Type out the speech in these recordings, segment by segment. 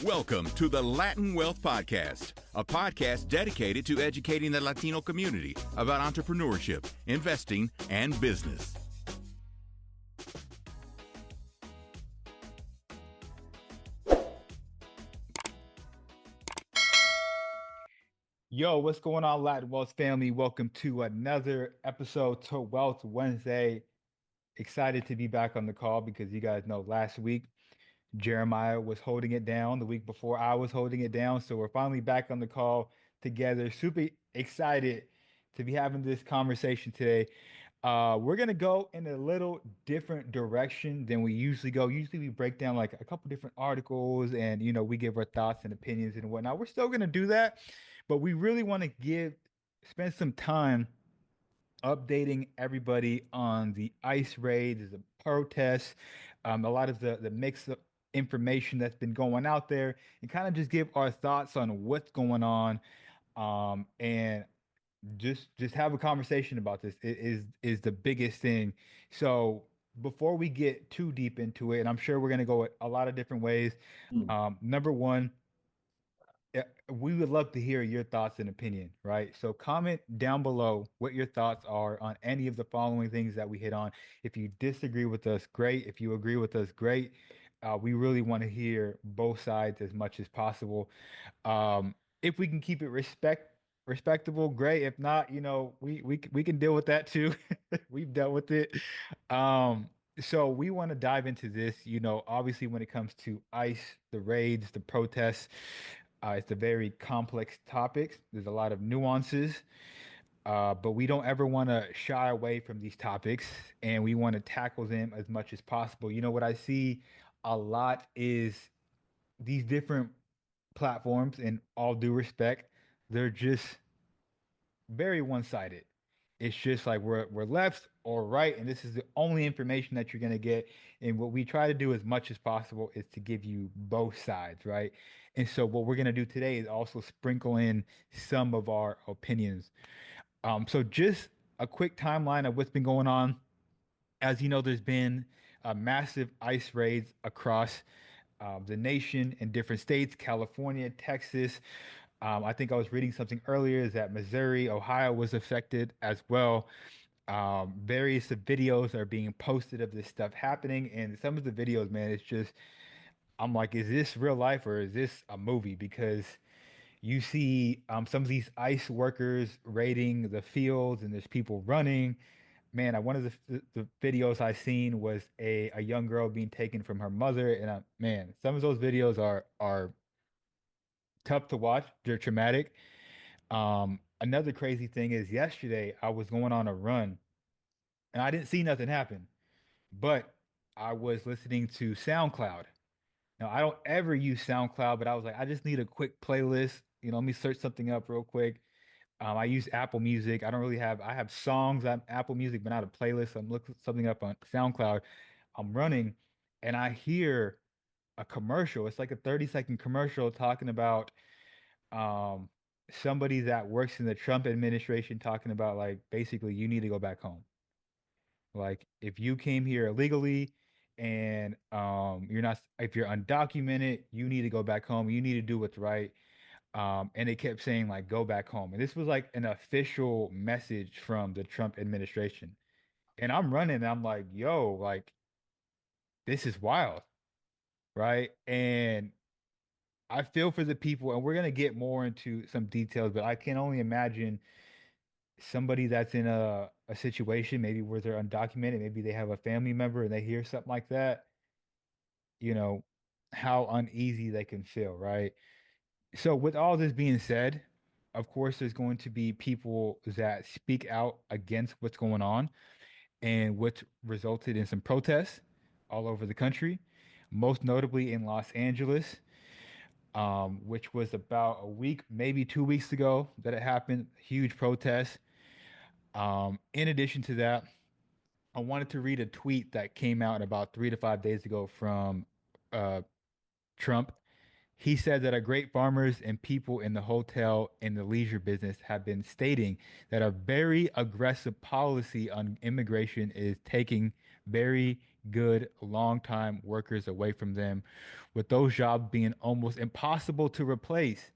Welcome to the Latin Wealth Podcast, a podcast dedicated to educating the Latino community about entrepreneurship, investing, and business. Yo, what's going on, Latin Wealth family? Welcome to another episode to Wealth Wednesday. Excited to be back on the call because you guys know last week Jeremiah was holding it down. The week before I was holding it down. So we're finally back on the call together. Super excited to be having this conversation today. We're gonna go in a little different direction than we usually go. Usually we break down like a couple different articles and we give our thoughts and opinions and whatnot. We're still gonna do that, but we really want to spend some time updating everybody on the ICE raids, the protests, a lot of the mix of information that's been going out there, and kind of just give our thoughts on what's going on, and just have a conversation about this. It is the biggest thing. So before we get too deep into it, and I'm sure we're gonna go a lot of different ways. Number one, we would love to hear your thoughts and opinion, right? So comment down below what your thoughts are on any of the following things that we hit on. If you disagree with us, great. If you agree with us, great. We really want to hear both sides as much as possible. If we can keep it respectable, great. If not, we can deal with that too. We've dealt with it. So we want to dive into this. Obviously, when it comes to ICE, the raids, the protests, it's a very complex topic. There's a lot of nuances, but we don't ever want to shy away from these topics, and we want to tackle them as much as possible. What I see a lot is these different platforms, in all due respect, they're just very one-sided. It's just like we're left or right, and this is the only information that you're gonna get. And what we try to do as much as possible is to give you both sides, right? And so what we're gonna do today is also sprinkle in some of our opinions. So just a quick timeline of what's been going on. As you know, there's been massive ICE raids across the nation in different states, California, Texas. I think I was reading something earlier is that Missouri, Ohio was affected as well. Various videos are being posted of this stuff happening, and some of the videos, man, it's just I'm like, is this real life or is this a movie? Because you see some of these ICE workers raiding the fields, and there's people running. Man, one of the videos I seen was a young girl being taken from her mother, and man, some of those videos are tough to watch. They're traumatic. Another crazy thing is yesterday I was going on a run and I didn't see nothing happen, but I was listening to SoundCloud. Now I don't ever use SoundCloud, but I was like, I just need a quick playlist. Let me search something up real quick. I use Apple Music. I have songs on Apple Music, but not a playlist. I'm looking something up on SoundCloud. I'm running and I hear a commercial. It's like a 30-second commercial talking about um somebody that works in the Trump administration, talking about like basically you need to go back home. Like if you came here illegally and you're not if you're undocumented, you need to go back home. You need to do what's right. And they kept saying like go back home. And this was like an official message from the Trump administration. And I'm running and I'm like, yo, like this is wild, right? And I feel for the people, and we're gonna get more into some details, but I can only imagine somebody that's in a situation maybe where they're undocumented, maybe they have a family member and they hear something like that, you know, how uneasy they can feel, right? So with all this being said, of course there's going to be people that speak out against what's going on and what resulted in some protests all over the country, most notably in Los Angeles, which was about a week, maybe 2 weeks ago that it happened. Huge protest. In addition to that, I wanted to read a tweet that came out about 3 to 5 days ago from uh, Trump. He said that our great farmers and people in the hotel and the leisure business have been stating that a very aggressive policy on immigration is taking very good long-time workers away from them, with those jobs being almost impossible to replace.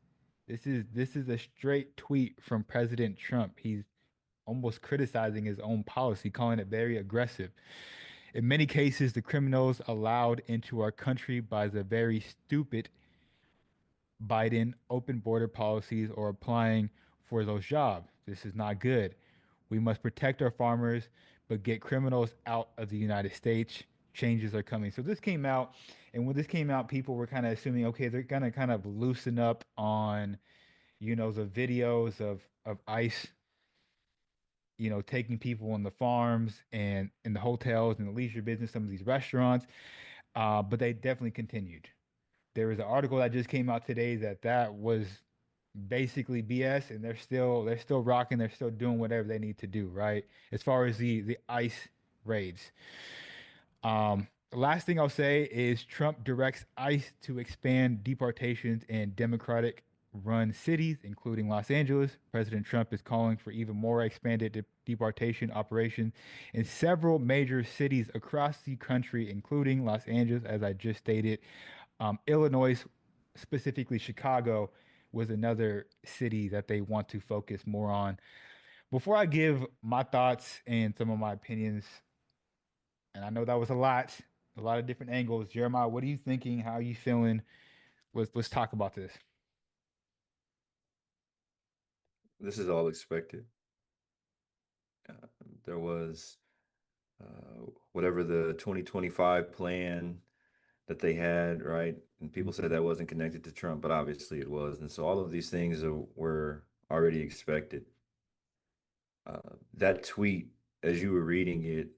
This is a straight tweet from President Trump. He's almost criticizing his own policy, calling it very aggressive. In many cases, the criminals allowed into our country by the very stupid Biden open border policies or applying for those jobs. This is not good. We must protect our farmers, but get criminals out of the United States. Changes are coming. So this came out, and when this came out, people were kind of assuming, okay, they're gonna kind of loosen up on, the videos of ICE, taking people on the farms and in the hotels and the leisure business, some of these restaurants. But they definitely continued. There was an article that just came out today that was basically BS, and they're still rocking, they're still doing whatever they need to do, right? As far as the ICE raids. The last thing I'll say is Trump directs ICE to expand deportations in Democratic run cities, including Los Angeles. President Trump is calling for even more expanded deportation operations in several major cities across the country, including Los Angeles, as I just stated. Illinois, specifically Chicago, was another city that they want to focus more on. Before I give my thoughts and some of my opinions, and I know that was a lot of different angles. Jeremiah, what are you thinking? How are you feeling? Let's talk about this. This is all expected. Uh, there was whatever the 2025 plan that they had, right? And people said Mhm. that wasn't connected to Trump, but obviously it was. And so all of these things were already expected. That tweet, as you were reading it,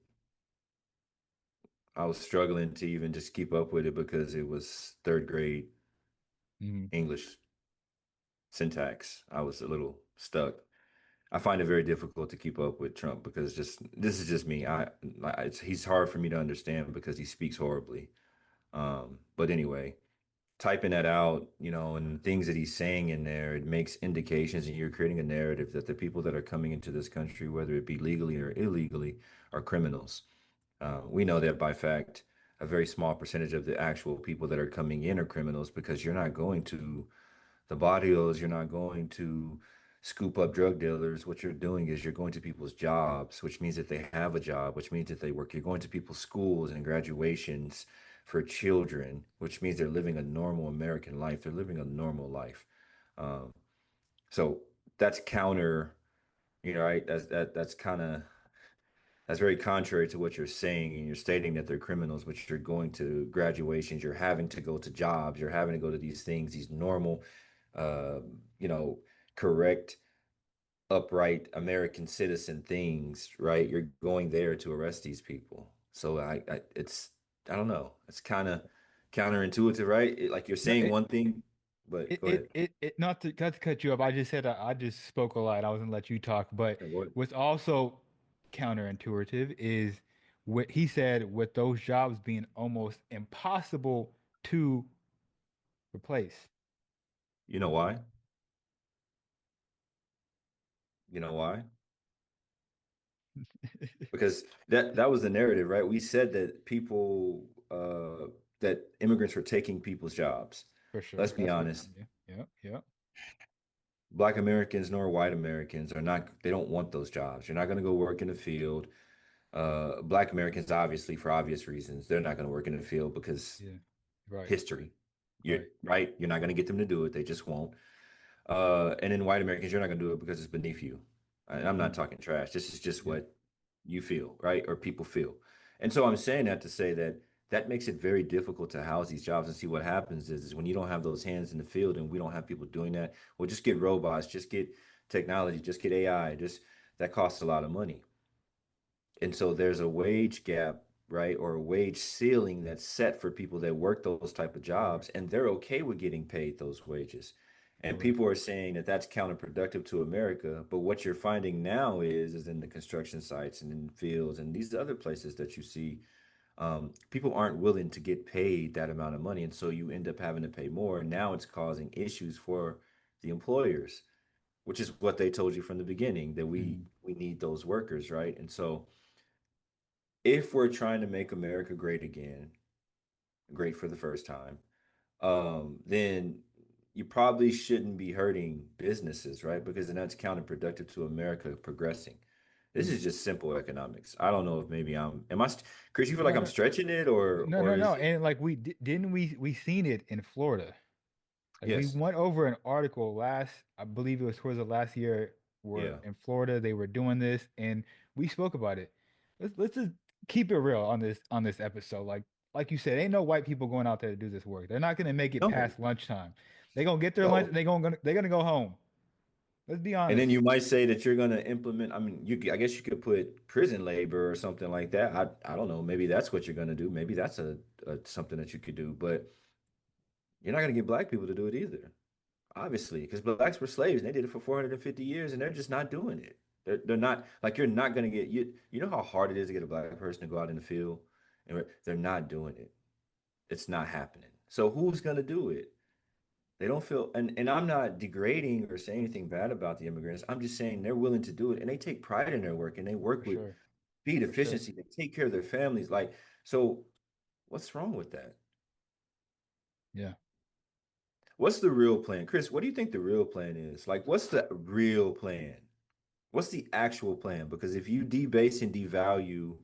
I was struggling to even just keep up with it because it was third grade Mhm. English syntax. I was a little stuck. I find it very difficult to keep up with Trump because just this is just me. He's hard for me to understand because he speaks horribly. But anyway, typing that out, and things that he's saying in there, it makes indications, and you're creating a narrative that the people that are coming into this country, whether it be legally or illegally, are criminals. We know that by fact, a very small percentage of the actual people that are coming in are criminals because you're not going to the barrios, you're not going to scoop up drug dealers. What you're doing is you're going to people's jobs, which means that they have a job, which means that they work. You're going to people's schools and graduations for children, which means they're living a normal American life. They're living a normal life. Um, so that's counter, right? That's very contrary to what you're saying, and you're stating that they're criminals, but you're going to graduations, you're having to go to jobs, you're having to go to these things, these normal, uh, you know, correct, upright American citizen things, right? You're going there to arrest these people. So I don't know, it's kind of counterintuitive, right? Like you're No, saying one thing, but go ahead. not to cut you up. I just said I just spoke a lot. I was gonna let you talk, but Yeah, go ahead. what's also counterintuitive is what he said with those jobs being almost impossible to replace. You know why? You know why? Because that was the narrative, right? We said that that immigrants were taking people's jobs. For Let's sure. be That's what, honest. yeah, yeah, yeah. Black Americans nor white Americans are not, they don't want those jobs. You're not going to go work in the field. Black Americans, obviously, for obvious reasons, they're not going to work in the field because Yeah. Right, history. You're right. right. You're not going to get them to do it. They just won't. And then white Americans, you're not going to do it because it's beneath you. And I'm not Mm, talking trash. This is just yeah. what you feel, right? Or people feel. And so I'm saying that to say that that makes it very difficult to house these jobs and see what happens is when you don't have those hands in the field and we don't have people doing that, well, just get robots, just get technology, just get AI, just that costs a lot of money. And so there's a wage gap, right? Or a wage ceiling that's set for people that work those type of Correct. jobs, and they're okay with getting paid those wages. And Correct. people are saying that that's counterproductive to America. But what you're finding now is in the construction sites and in fields and these other places that you see, people aren't willing to get paid that amount of money. And so you end up having to pay more. And now it's causing issues for the employers, which is what they told you from the beginning that we Mm, we need those workers, right? And so if we're trying to make America great again, great for the first time, then you probably shouldn't be hurting businesses, right? Because then that's counterproductive to America progressing. This Mm. is just simple economics. I don't know if maybe am I, Chris, you feel like No, I'm no, stretching it no, or no, no. is it, And like didn't we seen it in Florida? Like we yes, went over an article I believe it was towards the last year, where yeah. in Florida they were doing this, and we spoke about it. Let's just keep it real on this episode. Like you said, ain't no white people going out there to do this work. They're not gonna make it No, past lunchtime. They're gonna get their lunch. no. They're gonna go home. Let's be And then honest. you might say that you're going to implement, I mean, I guess you could put prison labor or something like that. I don't know. Maybe that's what you're going to do. Maybe that's a something that you could do, but you're not going to get black people to do it either. Obviously, because blacks were slaves and they did it for 450 years and they're just not doing it. They're not like you're not going to get you know how hard it is to get a black person to go out in the field and they're not doing it. It's not happening. So who's going to do it? They don't feel, and I'm not degrading or saying anything bad about the immigrants. I'm just saying they're willing to do it and they take pride in their work and they For work with sure. speed, For sure. efficiency. They take care of their families. Like, so what's wrong with that? Yeah. What's the real plan? Chris, what do you think the real plan is? Like, what's the real plan? What's the actual plan? Because if you debase and devalue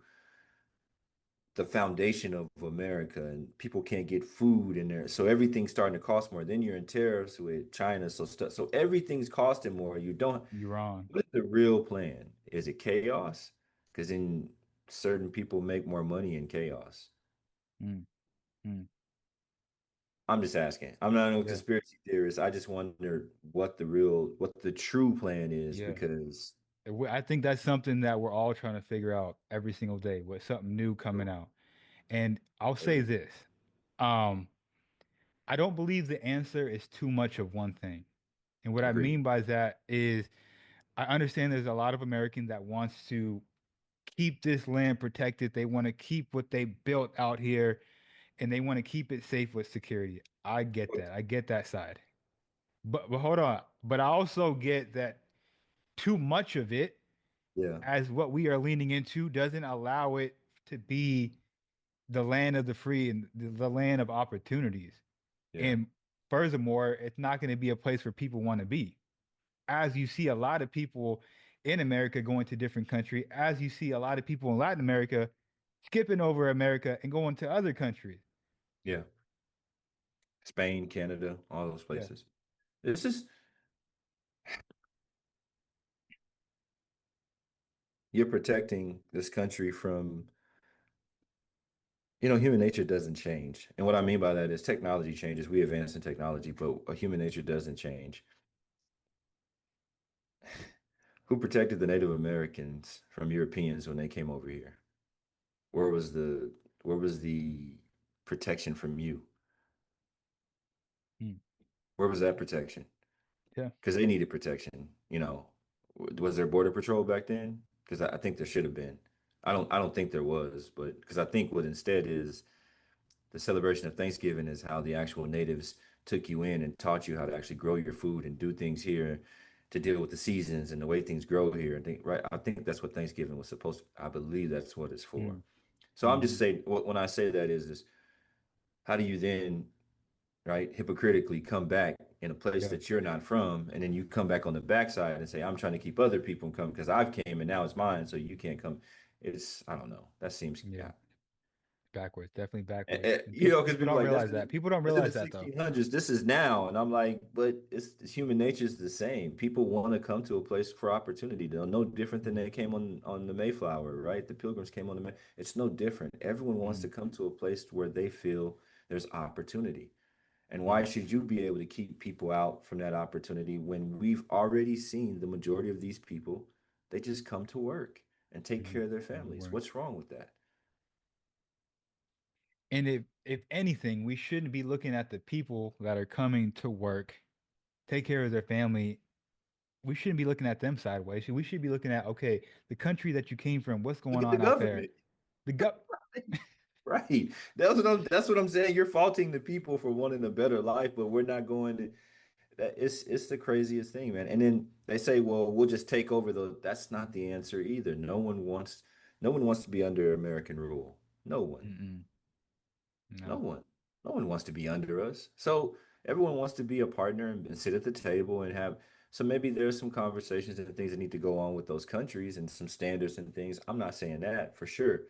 the foundation of America and people can't get food in there, so everything's starting to cost more. Then you're in tariffs with China, so everything's costing more. You don't. You're wrong. What is the real plan? Is it chaos? Because then certain people make more money in chaos. Mm, mm. I'm just asking. I'm not a Yeah. conspiracy theorist. I just wonder what the true plan is Yeah. because I think that's something that we're all trying to figure out every single day with something new coming out. And I'll say this. Um, I don't believe the answer is too much of one thing. And what I agree. mean by that is I understand there's a lot of Americans that wants to keep this land protected. They want to keep what they built out here and they want to keep it safe with security. I get that. I get that side. But hold on. But I also get that too much of it, Yeah, as what we are leaning into, doesn't allow it to be the land of the free and the land of opportunities. yeah, And furthermore, it's not going to be a place where people want to be. As you see a lot of people in America going to different countries, as you see a lot of people in Latin America skipping over America and going to other countries. yeah. Spain, Canada, all those Yeah. places. This is you're protecting this country from, human nature doesn't change. And what I mean by that is technology changes. We advance in technology, but human nature doesn't change. Who protected the Native Americans from Europeans when they came over here? Where was the where was the protection from you? Mm. Where was that protection? Yeah. Because they needed protection. Was there border patrol back then? Because I think there should have been. I don't think there was, but because I think what instead is the celebration of Thanksgiving is how the actual natives took you in and taught you how to actually grow your food and do things here to deal with the seasons and the way things grow here. And think right, I think that's what Thanksgiving was supposed to, I believe that's what it's for. Mm. So I'm just Hmm. saying when I say that is how do you then right hypocritically come back in a place Yeah. that you're not from and then you come back on the backside and say I'm trying to keep other people from coming because I've came and now it's mine so you can't come. It's I don't know. That seems Yeah. Backwards. Definitely backwards. And Because people people don't like realize that. People don't that's in the realize that though. 1600s. This is now, and I'm like, but it's human nature is the same. People want to come to a place for opportunity. They're no different than Mm. they came on the Mayflower, right? The Pilgrims came on the May. It's no different. Everyone wants to Mm. come to a place where they feel there's opportunity. And why Mm. should you be able to keep people out from that opportunity when we've already seen the majority of these people, they just come to work and take Mm. care of their Come to families? work. What's wrong with that? And if anything, we shouldn't be looking at the people that are coming to work, take care of their family. We shouldn't be looking at them sideways. We should be looking at, okay, the country that you came from, what's Look going at the on out there? government. The gut. Right. That's what I'm saying. You're faulting the people for wanting a better life, but we're not going to that it's the craziest thing, man. And then they say, well, we'll just take over the that's not the answer either. No one wants No one wants to be under American rule. No one. Mm-mm. No No. one. No one wants to be under us. So everyone wants to be a partner and sit at the table and have. So maybe there's some conversations and things that need to go on with those countries and some standards and things. I'm not saying that for sure.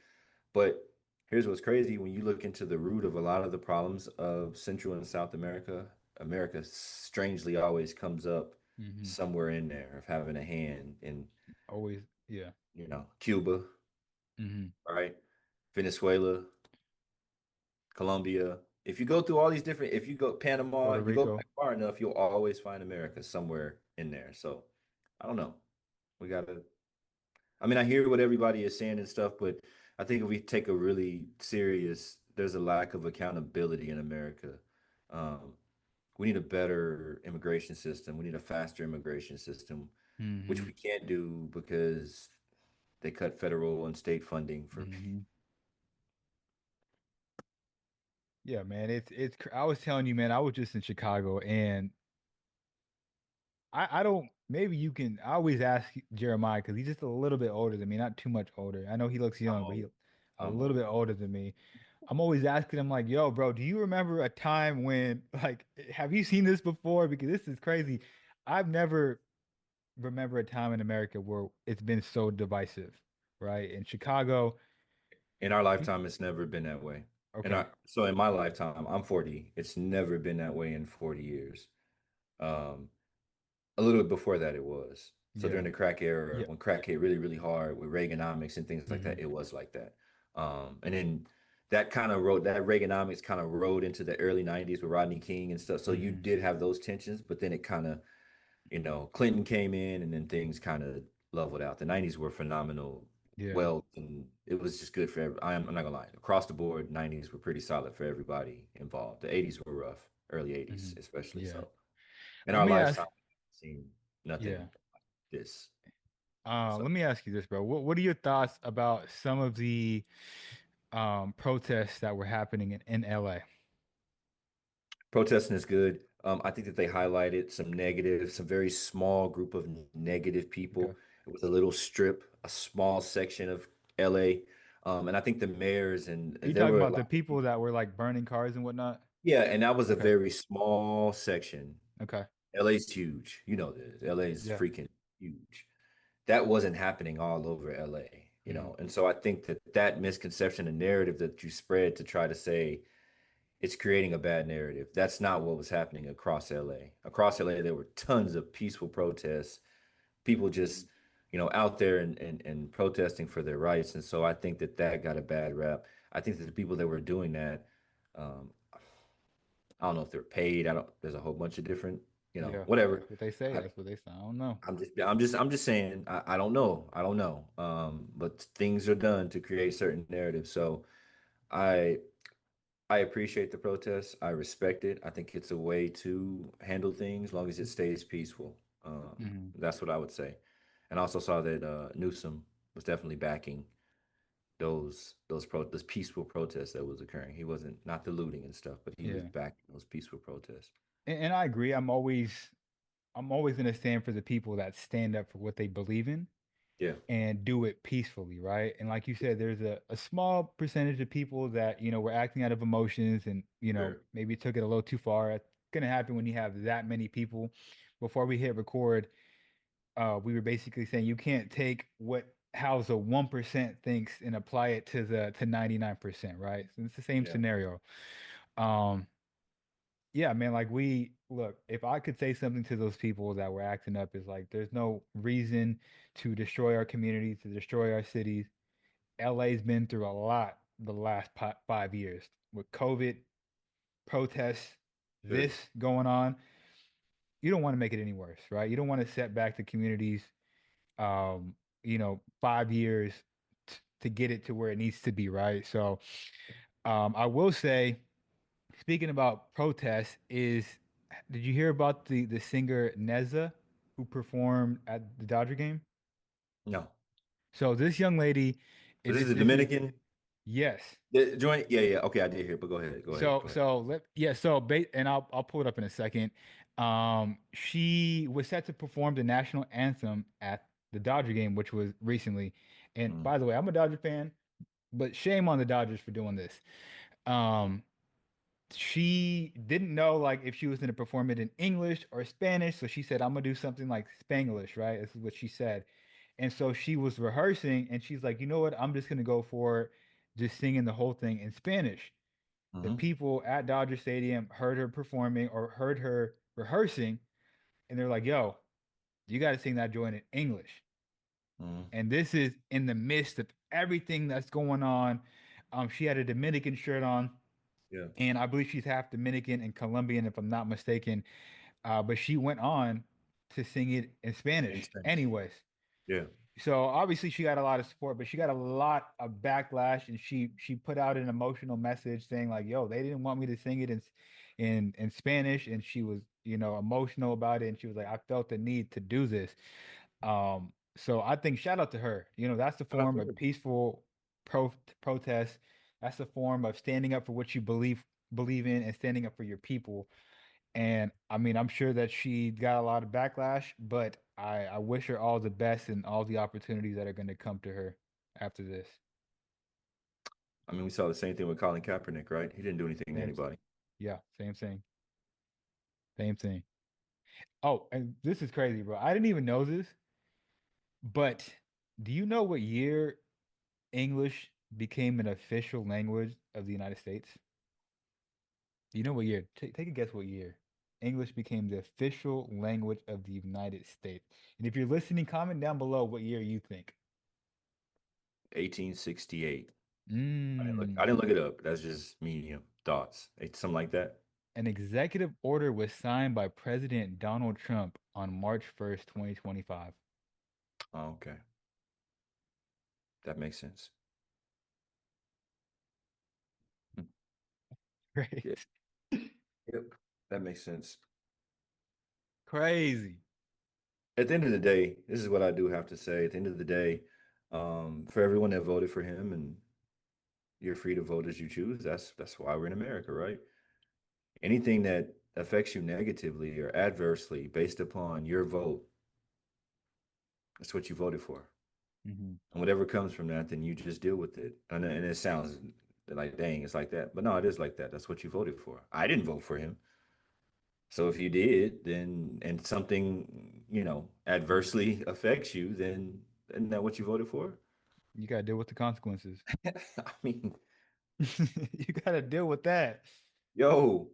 But here's what's crazy when you look into the root of a lot of the problems of Central and South America, America strangely always comes up Mm-hmm. somewhere in there of having a hand in, Always, yeah. Cuba, Mm-hmm. right? Venezuela, Colombia. If you go through all these different, if you go Panama, Puerto you go back Rico. far enough, you'll always find America somewhere in there. So I don't know. We gotta I mean, I hear what everybody is saying and stuff, but I think if we take a really serious, there's a lack of accountability in America. Um, we need a better immigration system. We need a faster immigration system, which Mm-hmm. we can't do because they cut federal and state funding for. Mm-hmm. Yeah, man. I was telling you, man, I was just in Chicago and I don't maybe you can I always ask Jeremiah because he's just a little bit older than me, not too much older. I know he looks I'm young, but he old. a I'm little old. bit older than me. I'm always asking him like, "Yo, bro, do you remember a time when like have you seen this before? Because this is crazy. I've never remember a time in America where it's been so divisive, right? In Chicago, In our you, lifetime, it's never been that way. okay, So in my lifetime, I'm 40. It's never been that way in 40 years. Um, a little bit before that, it was. So yeah, during the crack era, yeah, when crack hit really, really hard with Reaganomics and things like that, hmm it was like that. And then that Reaganomics kind of rode into the early 90s with Rodney King and stuff. So you hmm did have those tensions, but then it kind of, Clinton came in and then things kind of leveled out. The 90s were phenomenal yeah, wealth and it was just good for I'm not gonna lie. Across the board, 90s were pretty solid for everybody involved. The 80s were rough, early 80s hmm especially yeah. so. In Let our me ask, lifetime, we've seen nothing yeah. like this. So Let me ask you this, bro. What are your thoughts about some of the protests that were happening in LA? protesting is good. I think that they highlighted some negative, some very small group of negative Okay. people. It was a little strip, a small section of LA. And I think the mayors and Are you there talking were a about the lot of people people. that were like burning cars and whatnot? Yeah, and that was a Okay. very small section. Okay. LA's huge. You know this. LA's Yeah. freaking huge. That wasn't happening all over LA, Mm, And so I think that that misconception and narrative that you spread to try to say it's creating a bad narrative. That's not what was happening across LA. Across LA, there were tons of peaceful protests, people just, out there and protesting for their rights. And so I think that that got a bad rap. I think that the people that were doing that, um, I don't know if they're paid. There's a whole bunch of different, yeah. whatever. That's what they say. I, That's what they say. I don't know. I'm just saying, I don't know. I don't know. But things are done to create certain narratives. So I, I appreciate the protests. I respect it. I think it's a way to handle things as long as it stays peaceful. Hmm That's what I would say. And I also saw that Newsom was definitely backing those peaceful protests that was occurring. He wasn't not the looting and stuff, but he was Yeah. backing those peaceful protests. And I agree. I'm always going to stand for the people that stand up for what they believe in Yeah, and do it peacefully, right? And like you said, there's a small percentage of people that, were acting out of emotions and, sure. maybe took it a little too far. It's going to happen when you have that many people. Before we hit record, we were basically saying you can't take what how the 1% thinks and apply it to 99%, right? So it's the same Yeah, scenario. Um, yeah, man, like we look, if I could say something to those people that were acting up is like there's no reason to destroy our communities, to destroy our cities. LA's been through a lot the last 5 years with COVID, protests, sure. this going on. You don't want to make it any worse, right? You don't want to set back the communities 5 years to get it to where it needs to be, right? So I will say, speaking about protests, did you hear about the singer Nezza who performed at the Dodger game? No. So this young lady, Was this the this is Dominican yes. the joint? Yeah, yeah. Okay, I did hear, but go ahead. Go ahead. So Go ahead. so let yeah so and I'll pull it up in a second. She was set to perform the national anthem at the Dodger game, which was recently, And Mm, by the way, I'm a Dodger fan, but shame on the Dodgers for doing this. Um, she didn't know like if she was going to perform it in English or Spanish, so she said, "I'm gonna do something like Spanglish," right? This is what she said. And so she was rehearsing, and she's like, "You know what? I'm just gonna go for just singing the whole thing in Spanish." The mhm, people at Dodger Stadium heard her performing or heard her rehearsing, and they're like, "Yo, you got to sing that joint in English." mhm. And this is in the midst of everything that's going on. She had a Dominican shirt on, Yeah. and I believe she's half Dominican and Colombian, if I'm not mistaken. But she went on to sing it in In Spanish, Spanish. anyways. Yeah. So obviously she got a lot of support, but she got a lot of backlash, and she put out an emotional message saying like, "Yo, they didn't want me to sing it in Spanish," and she was emotional about it, and she was like, "I felt the need to do this." So I think shout out to her. That's the Shout out form to of her. peaceful protest. That's the form of standing up for what you believe in and standing up for your people. And I mean, I'm sure that she got a lot of backlash, but I wish her all the best and all the opportunities that are going to come to her after this. I mean, we saw the same thing with Colin Kaepernick, right? He didn't do anything to Same, anybody. yeah, same thing, same thing. Oh, and this is crazy, bro. I didn't even know this, but do you know what year English became an official language of the United States? Do you know what year? Take a guess what year English became the official language of the United States. And if you're listening, comment down below what year you think. 1868. I Mm. didn't look it up. That's just me, thoughts. Something like that. An executive order was signed by President Donald Trump on March 1st, 2025. Oh, okay. That makes sense. Hmm. Great. Yeah. Yep. That makes sense. Crazy. At the end of the day, this is what I do have to say. At the end of the day, for everyone that voted for him, and you're free to vote as you choose. That's why we're in America, right? Anything that affects you negatively or adversely based upon your vote, that's what you voted for. Hmm. And whatever comes from that, then you just deal with it. And it sounds like, dang, it's like that. But no, it is like that. That's what you voted for. I didn't vote for him. So if you did, then and something, adversely affects you, then isn't that what you voted for? You gotta deal with the consequences. I mean, You gotta deal with that. yo,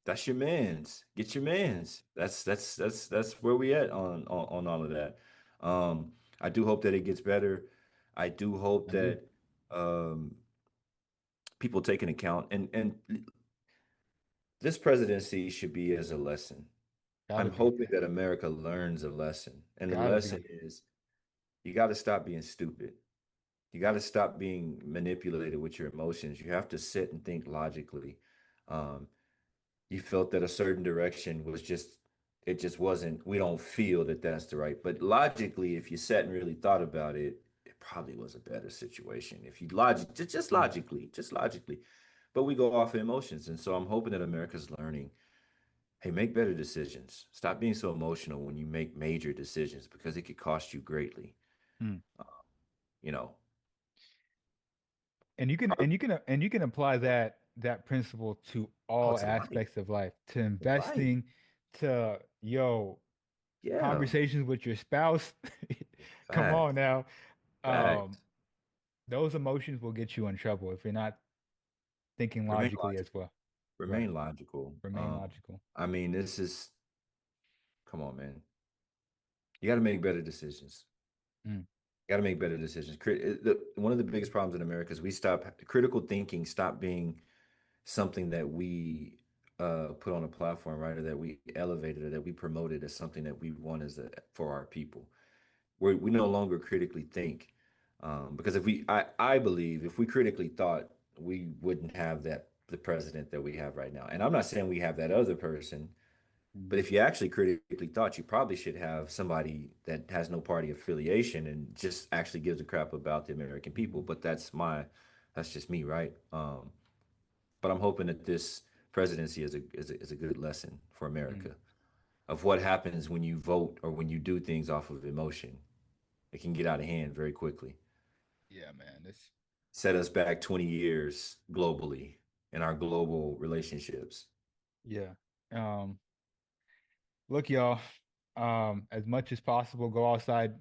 that's your man's. Get your man's. That's where we at on all of that. I do hope that it gets better. I do hope I do. that um people take an account, and this presidency should be as a lesson. Gotta I'm be. hoping that America learns a lesson. And the Gotta lesson be. is you got to stop being stupid. You got to stop being manipulated with your emotions. You have to sit and think logically. Um, you felt that a certain direction was just, it just wasn't, we don't feel that that's the right. But logically, if you sat and really thought about it, it probably was a better situation. If you Mm, just logically. But we go off of emotions. And so I'm hoping that America's learning, hey, make better decisions. Stop being so emotional when you make major decisions because it could cost you greatly. mm. Uh, you know, And you can apply that principle to oh, all it's a life. aspects of life, to It's life. investing, to Yeah. conversations with your spouse. Come on Facts. now. Um, Facts. those emotions will get you in trouble if you're not thinking Remain logically as logical. well. Right. Remain logical. Remain logical. I mean, this is, come on, man. You got to make better decisions. Mm, You got to make better decisions. One of the biggest problems in America is we stop critical thinking, stop being something that we put on a platform, right? Or that we elevated or that we promoted as something that we want for our people. We no longer critically think. Because I believe if we critically thought, we wouldn't have the president that we have right now. And I'm not saying we have that other person, but mhm, if you actually critically thought, you probably should have somebody that has no party affiliation and just actually gives a crap about the American people. mhm, But that's just me, right? But I'm hoping that this presidency is a good lesson for mm. America of what happens when you vote or when you do things off of emotion. it can get out of hand very quickly. Yeah, man. It's Set us back 20 years globally in our global relationships. yeah. Look, y'all. As much as possible, go outside,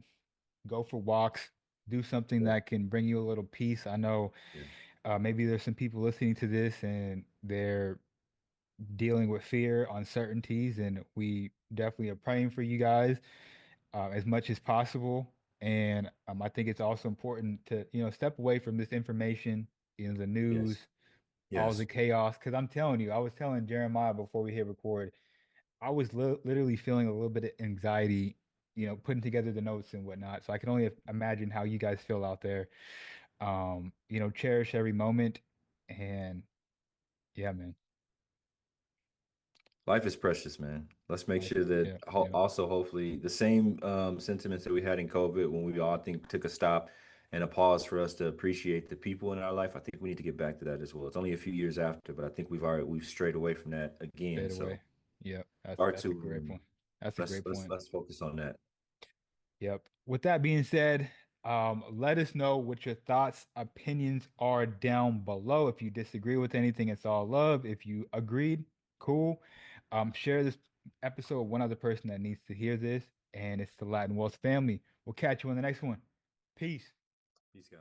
go for walks, do something Yeah. that can bring you a little peace. I know Yeah. maybe there's some people listening to this and they're dealing with fear, uncertainties, and we definitely are praying for you guys as much as possible. And I think it's also important to, step away from this information, the news, Yes. all the Yes. chaos. Because I'm telling you, I was telling Jeremiah before we hit record, I was literally feeling a little bit of anxiety, putting together the notes and whatnot. So I can only imagine how you guys feel out there. Cherish every moment. And yeah, man, Life is precious, man. Let's make life sure is, that yeah, yeah, also hopefully the same sentiments that we had in COVID when we all think took a stop and a pause for us to appreciate the people in our life. I think we need to get back to that as well. It's only a few years after, but I think we've strayed away from that again. fade So away. Yeah, start that's a to great point. That's a let's great point. let's focus on that. Yep. With that being said, let us know what your thoughts, opinions are down below. If you disagree with anything, it's all love. If you agreed, cool. Share this episode with one other person that needs to hear this, and it's the Latin Wealth family. We'll catch you on the next one. Peace. Peace, guys.